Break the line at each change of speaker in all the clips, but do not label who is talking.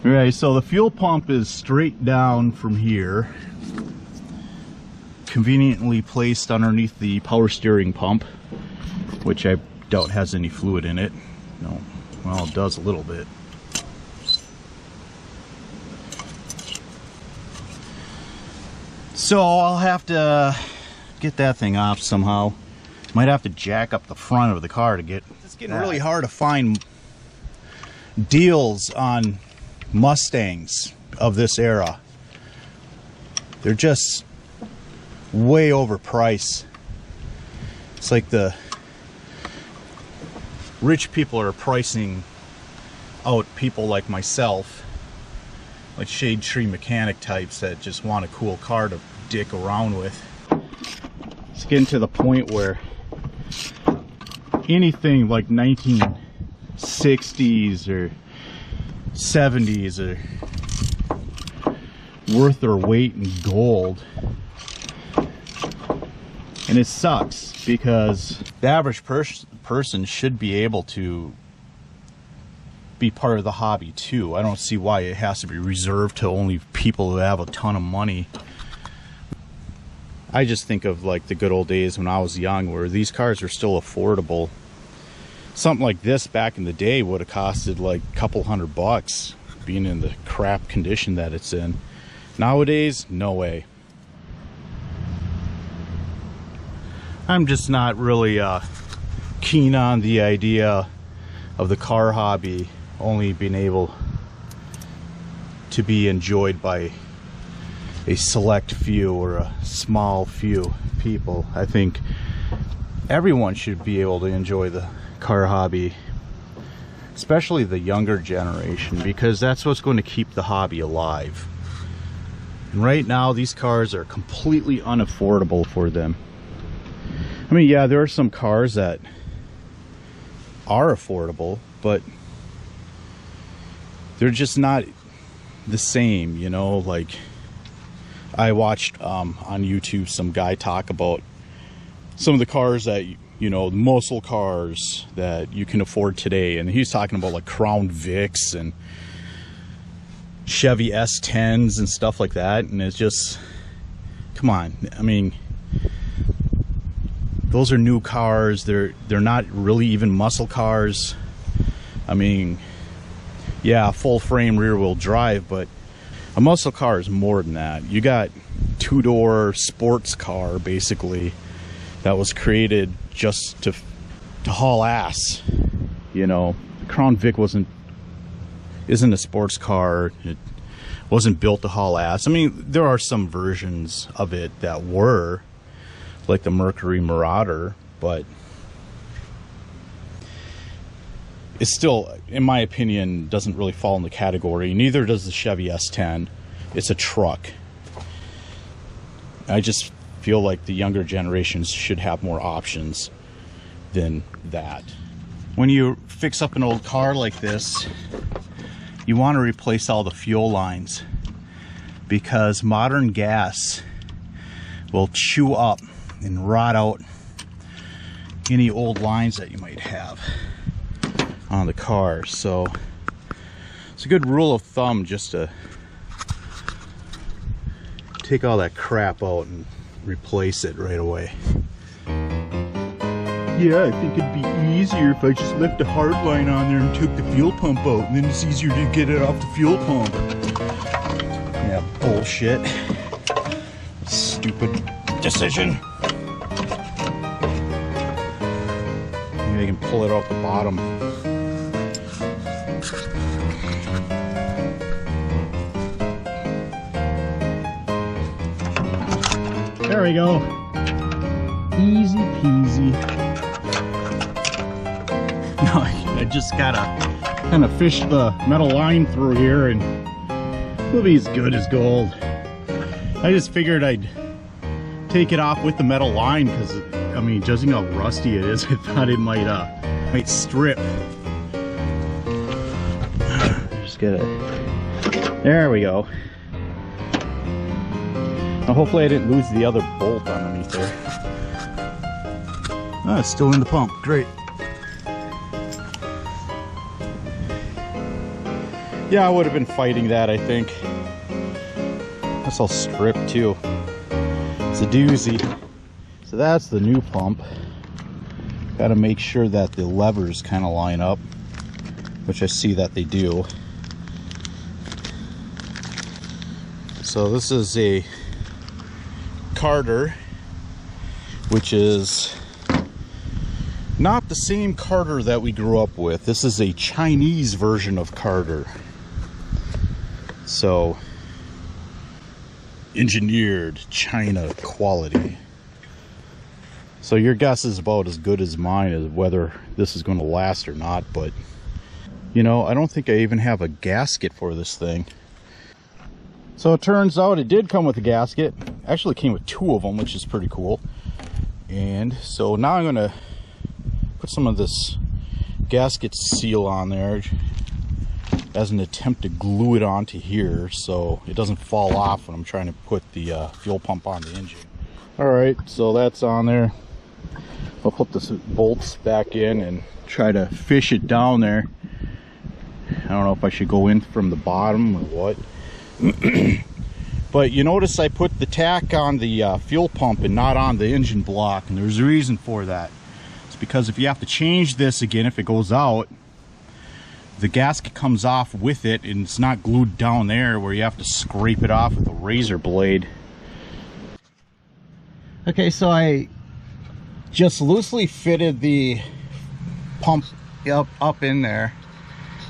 Alright, so the fuel pump is straight down from here, conveniently placed underneath the power steering pump, which I doubt has any fluid in it. No, well, it does a little bit. So I'll have to get that thing off somehow. Might have to jack up the front of the car to get. It's getting really hard to find deals on Mustangs of this era. They're just way overpriced. It's like the rich people are pricing out people like myself, like shade tree mechanic types that just want a cool car to dick around with. It's getting to the point where anything like 1960s or 70s are worth their weight in gold. And it sucks because the average person should be able to be part of the hobby too. I don't see why it has to be reserved to only people who have a ton of money. I just think of like the good old days when I was young, where these cars are still affordable. Something like this back in the day would have costed like a couple $100, being in the crap condition that it's in. Nowadays, no way. I'm just not really keen on the idea of the car hobby only being able to be enjoyed by a select few or a small few people. I think everyone should be able to enjoy the car hobby, especially the younger generation, because that's what's going to keep the hobby alive. And right now, these cars are completely unaffordable for them. I mean, yeah, there are some cars that are affordable, but they're just not the same, you know. Like, I watched on YouTube some guy talk about some of the cars that, you know, the muscle cars that you can afford today, and he's talking about like Crown Vics and Chevy S10s and stuff like that. And it's just, come on, I mean, those are new cars. They're not really even muscle cars. I mean, yeah, full frame rear wheel drive, but a muscle car is more than that. You got two-door sports car basically that was created just to haul ass. You know, the Crown Vic isn't a sports car. It wasn't built to haul ass. I mean, there are some versions of it that were, like the Mercury Marauder, but it still, in my opinion, doesn't really fall in the category. Neither does the Chevy S10. It's a truck. I just feel like the younger generations should have more options than that. When you fix up an old car like this, you want to replace all the fuel lines, because modern gas will chew up and rot out any old lines that you might have on the car. So it's a good rule of thumb just to take all that crap out and replace it right away. Yeah, I think it'd be easier if I just left a hard line on there and took the fuel pump out, and then it's easier to get it off the fuel pump. Yeah, bullshit. Stupid decision. Maybe they can pull it off the bottom. There we go. Easy peasy. Now I just gotta kind of fish the metal line through here and it'll be as good as gold. I just figured I'd take it off with the metal line because, I mean, judging how rusty it is, I thought it might strip. Just get it. There we go. Now hopefully I didn't lose the other bolt underneath there. Oh, it's still in the pump. Great. Yeah, I would have been fighting that, I think. That's all stripped too. It's a doozy. So that's the new pump. Got to make sure that the levers kind of line up, which I see that they do. So this is a Carter, which is not the same Carter that we grew up with. This is a Chinese version of Carter. So, engineered China quality. So your guess is about as good as mine as whether this is going to last or not, but you know, I don't think I even have a gasket for this thing. So it turns out it did come with a gasket. Actually came with 2 of them, which is pretty cool. And so now I'm going to put some of this gasket seal on there as an attempt to glue it onto here so it doesn't fall off when I'm trying to put the fuel pump on the engine. Alright, so that's on there. I'll put the bolts back in and try to fish it down there. I don't know if I should go in from the bottom or what. But you notice I put the tack on the fuel pump and not on the engine block, and there's a reason for that. It's because if you have to change this again, if it goes out, the gasket comes off with it and it's not glued down there where you have to scrape it off with a razor blade. Okay, so I just loosely fitted the pump up in there.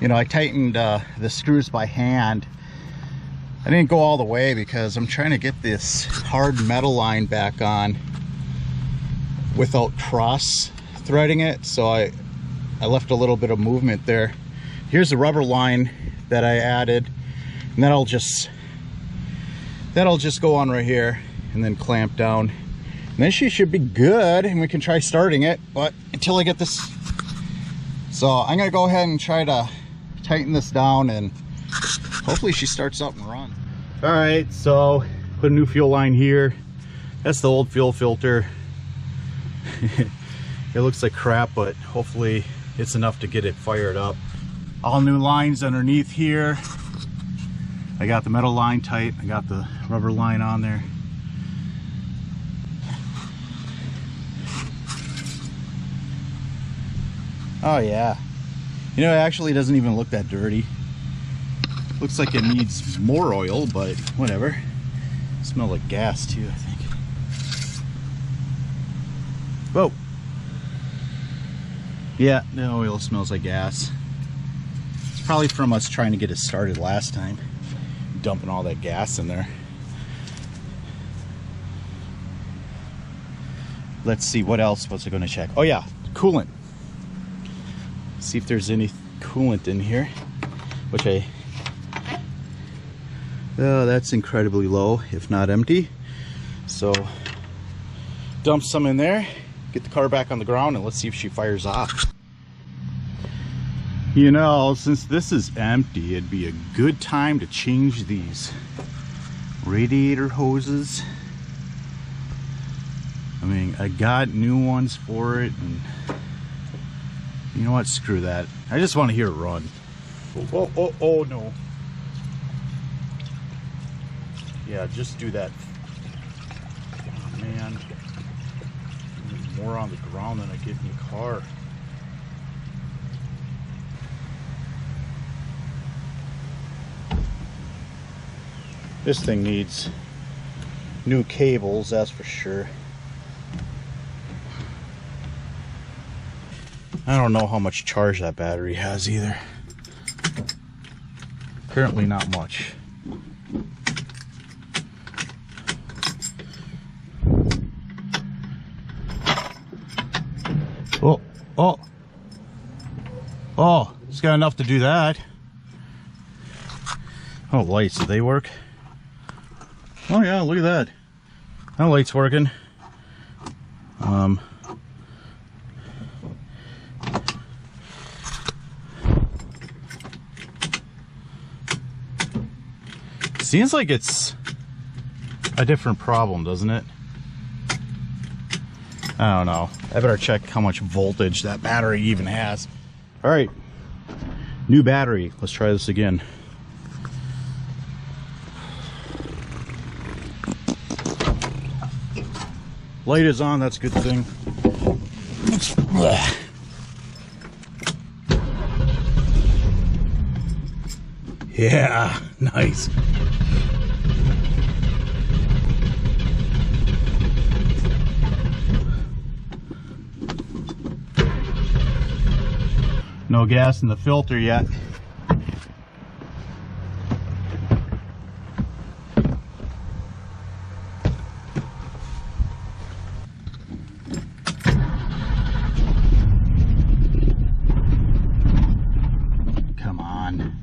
You know, I tightened the screws by hand. I didn't go all the way because I'm trying to get this hard metal line back on without cross threading it, so I left a little bit of movement there. Here's the rubber line that I added, and that'll just go on right here and then clamp down. And then she should be good and we can try starting it, but until I get this. So I'm gonna go ahead and try to tighten this down and hopefully she starts up and runs. All right, so put a new fuel line here. That's the old fuel filter. It looks like crap, but hopefully it's enough to get it fired up. All new lines underneath here. I got the metal line tight. I got the rubber line on there. Oh yeah. You know, it actually doesn't even look that dirty. Looks like it needs more oil, but whatever. It smells like gas too, I think. Whoa. Yeah, the oil smells like gas. It's probably from us trying to get it started last time. Dumping all that gas in there. Let's see, what else was I going to check? Oh yeah, coolant. See if there's any coolant in here, which oh, that's incredibly low, if not empty. So dump some in there, get the car back on the ground, and let's see if she fires off. You know, since this is empty, it'd be a good time to change these radiator hoses. I mean, I got new ones for it, and you know what, screw that. I just want to hear it run. Oh no. Yeah, just do that. Oh man, there's more on the ground than I get in the car. This thing needs new cables, that's for sure. I don't know how much charge that battery has either. Apparently not much. Oh, it's got enough to do that. Oh, lights, do they work? Oh yeah, look at that. That light's working. Seems like it's a different problem, doesn't it? I don't know. I better check how much voltage that battery even has. All right, new battery. Let's try this again. Light is on, that's a good thing. Yeah, nice. No gas in the filter yet. Come on.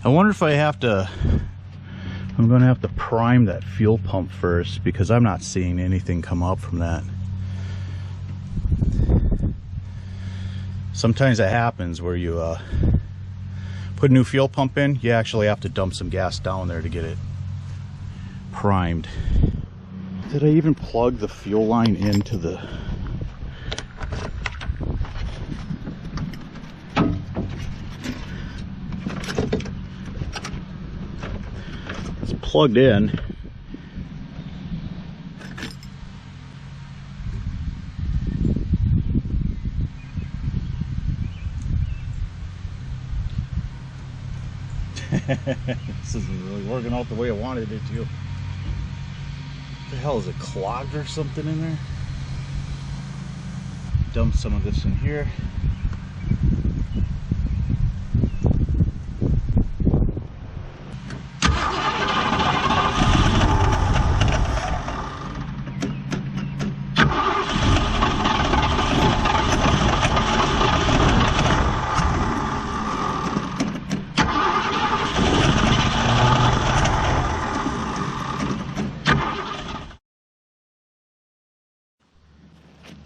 I wonder if I'm going to have to prime that fuel pump first, because I'm not seeing anything come up from that. Sometimes that happens where you put a new fuel pump in, you actually have to dump some gas down there to get it primed. Did I even plug the fuel line into the... Plugged in. This isn't really working out the way I wanted it to. What the hell, is it clogged or something in there? Dump some of this in here.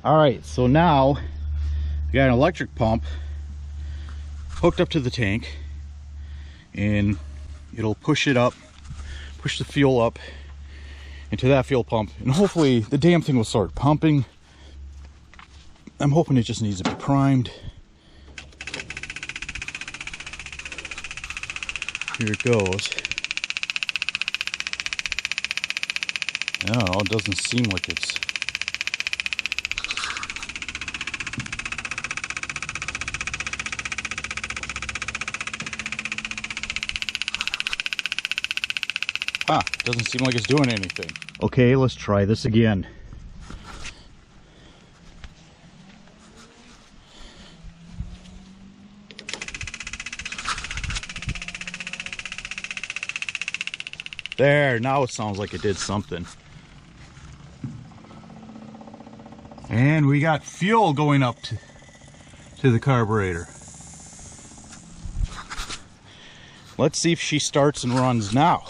All right, so now we got an electric pump hooked up to the tank, and it'll push it up, push the fuel up into that fuel pump, and hopefully the damn thing will start pumping. I'm hoping it just needs to be primed. Here it goes. No, it doesn't seem like it's... Huh, doesn't seem like it's doing anything. Okay, let's try this again. There, now it sounds like it did something. And we got fuel going up to the carburetor. Let's see if she starts and runs now.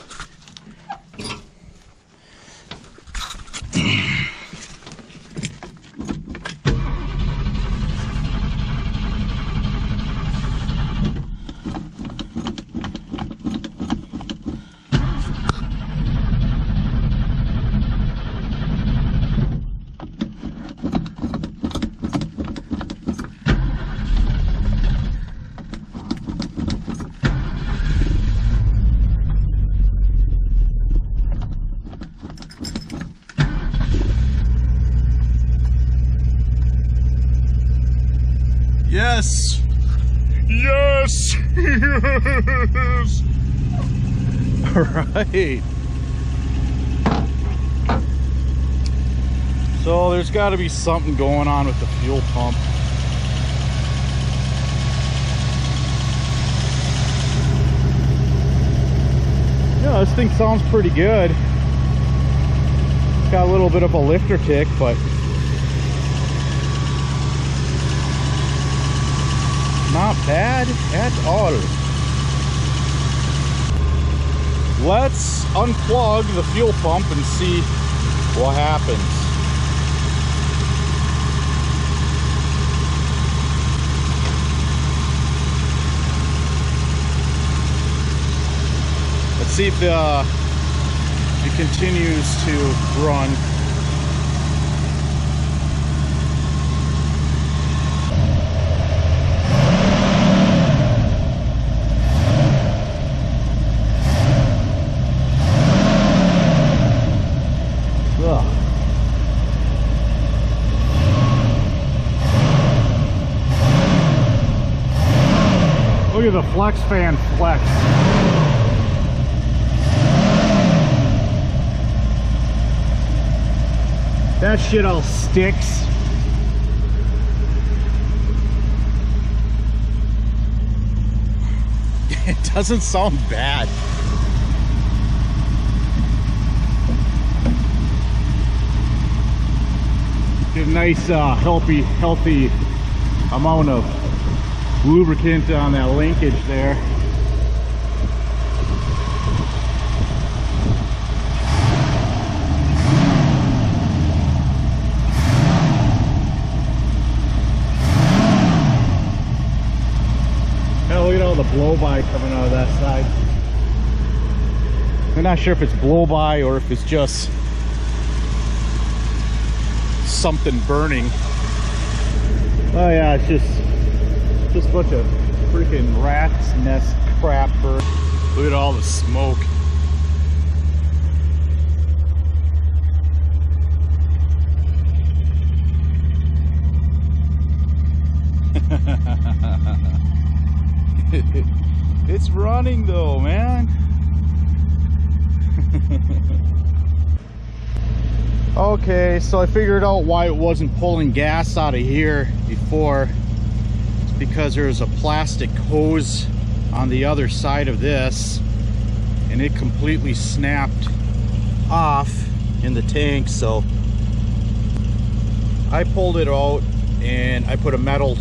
Yes! Yes! Yes! Alright. So there's got to be something going on with the fuel pump. Yeah, this thing sounds pretty good. Got a little bit of a lifter tick, but not bad at all. Let's unplug the fuel pump and see what happens. Let's see if it continues to run. flex fan flex. That shit all sticks. It doesn't sound bad. Get a nice healthy amount of lubricant on that linkage there. Look at all the blow-by coming out of that side. I'm not sure if it's blow-by or if it's just something burning. Oh yeah, it's just a bunch of freaking rat's nest crap. Look at all the smoke. It's running though, man. Okay, so I figured out why it wasn't pulling gas out of here before. It's because there's a plastic hose on the other side of this, and it completely snapped off in the tank. So I pulled it out and I put a metal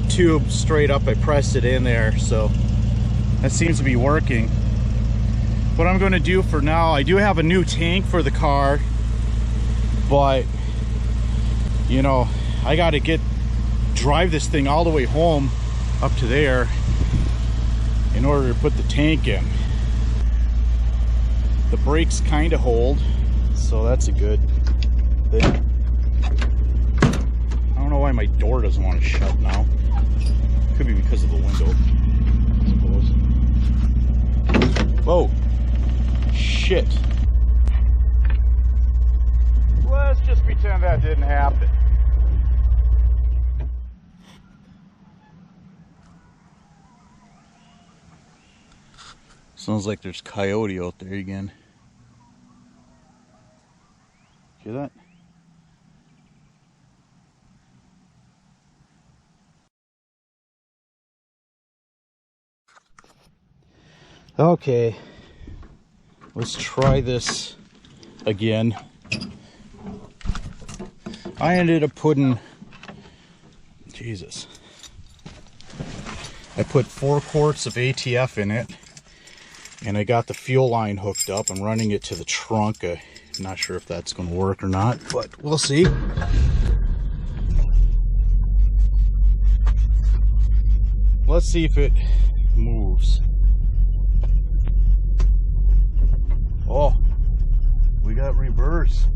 tube straight up. I pressed it in there, so that seems to be working. What I'm going to do for now, I do have a new tank for the car, but you know, I got to drive this thing all the way home up to there in order to put the tank in. The brakes kind of hold, so that's a good thing. I don't know why my door doesn't want to shut now. Could be because of the window, I suppose. Whoa! Shit! Let's just pretend that didn't happen. Sounds like there's coyote out there again. Hear that? Okay, let's try this again. I ended up putting, Jesus, I put 4 quarts of ATF in it, and I got the fuel line hooked up. I'm running it to the trunk. I'm not sure if that's going to work or not, but we'll see. Let's see if it moves. Oh, we got reverse.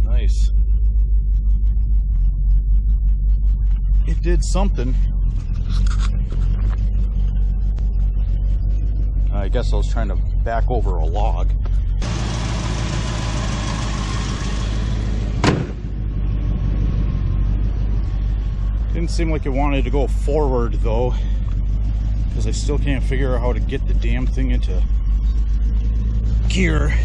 Nice. It did something. I guess I was trying to back over a log. Didn't seem like it wanted to go forward though, because I still can't figure out how to get the damn thing into gear.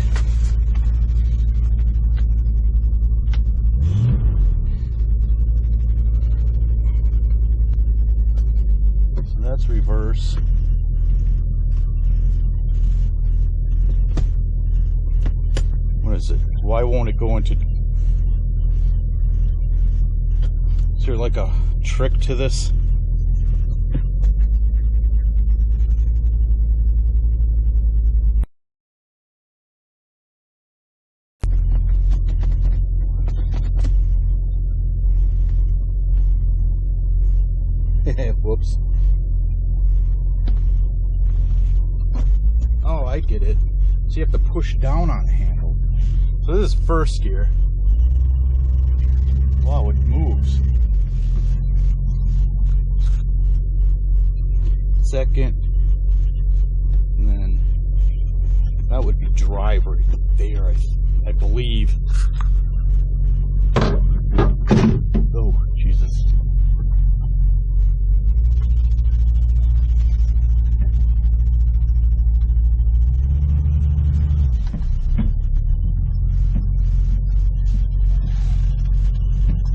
So that's reverse. What is it? Why won't it go into... Is there like a trick to this? Whoops. Oh, I get it. So you have to push down on the handle. So this is first gear. Wow, it moves. Second, and then That would be drive right there, I believe. Oh, Jesus.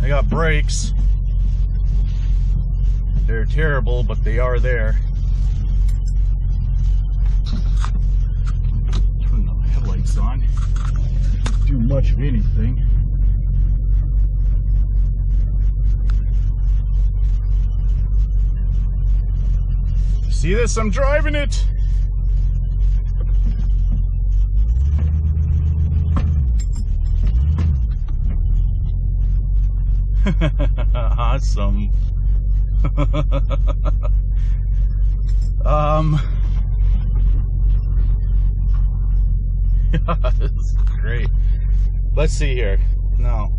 I got brakes. They're terrible, but they are there. Turn the headlights on. Don't do much of anything. See this? I'm driving it. Awesome. This is great. Let's see here. No.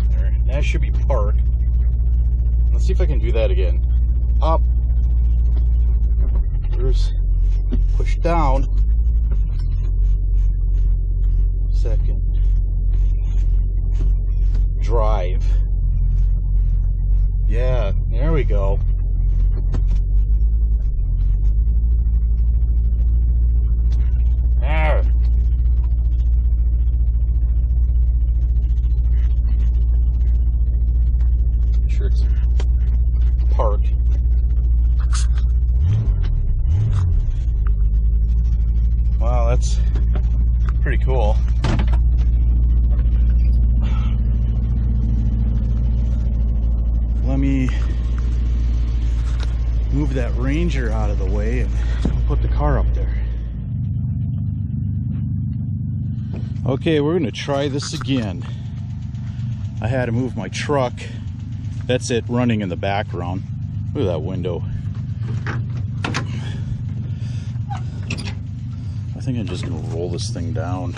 There. That should be park. Let's see if I can do that again. Up. There's push down. Second. Drive. Yeah, there we go. There. Sure it's parked. Wow, that's pretty cool. Let me move that Ranger out of the way and put the car up there. Okay, we're gonna try this again. I had to move my truck. That's it running in the background. Look at that window. I think I'm just gonna roll this thing down.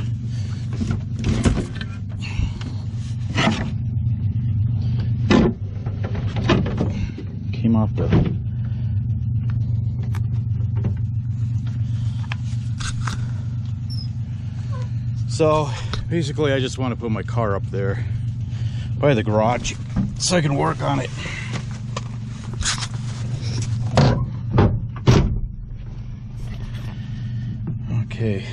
Came off the so basically I just want to put my car up there by the garage so I can work on it. Okay.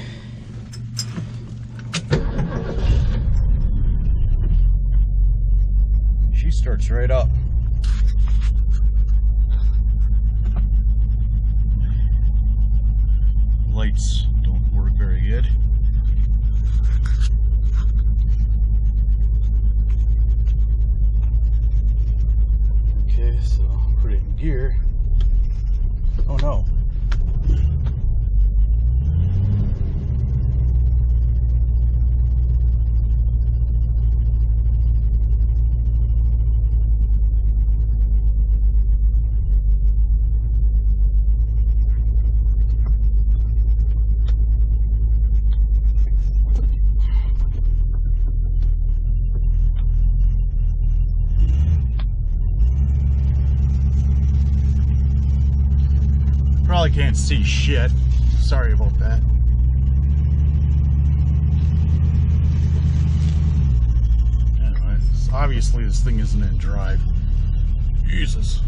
She starts right up. Lights don't work very good. Okay, so put it in gear. Oh no. Probably can't see shit. Sorry about that. Anyway, obviously this thing isn't in drive. Jesus.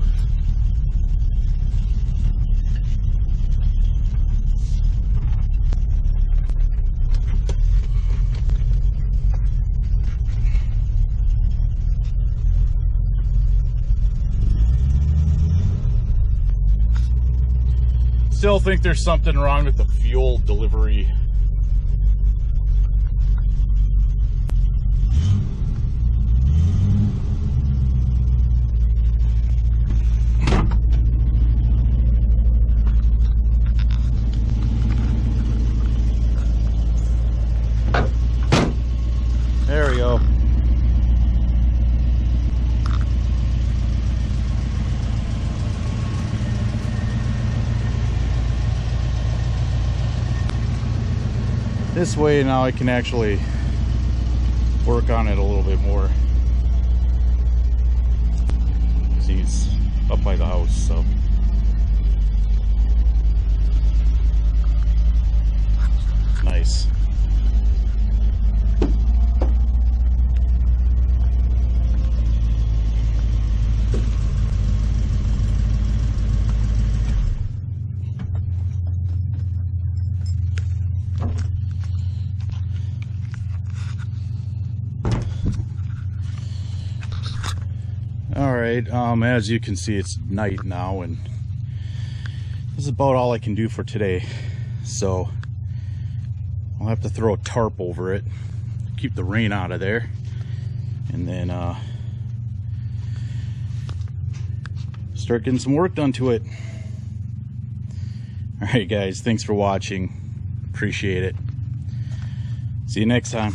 Still think there's something wrong with the fuel delivery. There we go. This way now I can actually work on it a little bit more. See, it's up by the house, so. Nice. All right, as you can see, it's night now, and this is about all I can do for today. So I'll have to throw a tarp over it, keep the rain out of there, and then start getting some work done to it. All right, guys, thanks for watching. Appreciate it. See you next time.